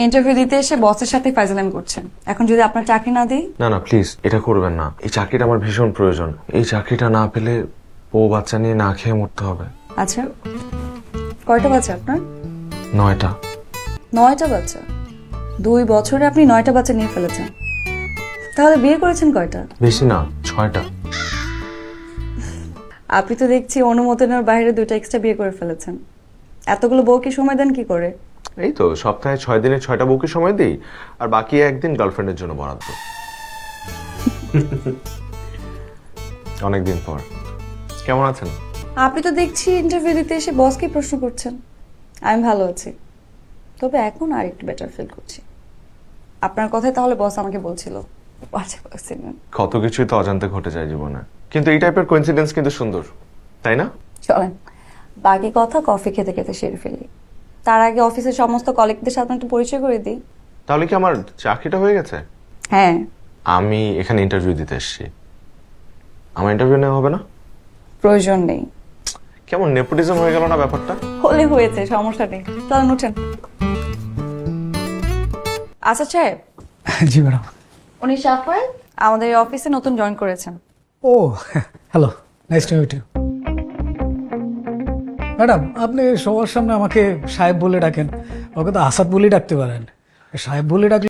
Interview দিতে এসে বসের সাথে ফাইজলামি করছেন। এখন যদি আপনার চাকরি না দেই? না না প্লিজ এটা করবেন না। এই চাকরিটা আমার ভীষণ প্রয়োজন। এই চাকরিটা না পেলে বউ বাচ্চা নিয়ে না খেয়ে মরতে হবে। আচ্ছা, কয়টা বাচ্চা আপনার? 9টা। 9টা বাচ্চা? 2 বছরে আপনি 9টা বাচ্চা নিয়ে ফেলেছেন। তাহলে বিয়ে করেছেন কয়টা? বেশি না, 6টা। আপনি তো দেখছি অনুমোদনের বাইরে 2টা এক্সট্রা বিয়ে করে ফেলেছেন। এতগুলো বউকে সময় দেন কি করে? এই তো সপ্তাহে 6 দিনে 6টা বউকে সময় দিই, আর বাকি একদিন গার্লফ্রেন্ডের জন্য বরাদ্দ। অনেকদিন পর। কেমন আছেন? আপনি তো দেখছি ইন্টারভিউ দিতে এসে বসকে প্রশ্ন করছেন। আমি ভালো আছি, তবে এখন আর একটু বেটার ফিল করছি। আপনার কথাই তাহলে বস আমাকে বলছিল বাচ্চা পাচ্ছিলেন। কত কিছুই তো অজান্তে ঘটে যায় জীবনে, কিন্তু এই টাইপের কোইন্সিডেন্স কিন্তু সুন্দর, তাই না? চলেন বাকি কথা কফি খেতে খেতে সেরে ফেলি। তার আগে অফিসের সমস্ত কলিগদের সাথে একটু পরিচয় করে দিই। তাহলে কি আমার চাকরিটা হয়ে গেছে? হ্যাঁ। আমি এখানে ইন্টারভিউ দিতে এসেছি। আমার ইন্টারভিউ নেওয়া হবে না? প্রয়োজন নেই। কেমন নেপোটিজম হয়ে গেল না ব্যাপারটা? হলে হয়েছে, সমস্যা নেই। চলেন উঠেন। আচ্ছা সাহেব। জি ম্যাডাম। উনি সাফায়েত আমাদের এই অফিসে নতুন জয়েন করেছেন। ও hello, nice to meet you. Madam, আপনি সবার সামনে আমাকে সাহেব বলে ডাকেন, ওকে তো আসাদ বলেই ডাকতে পারেন। সাহেব বলে ডাকলে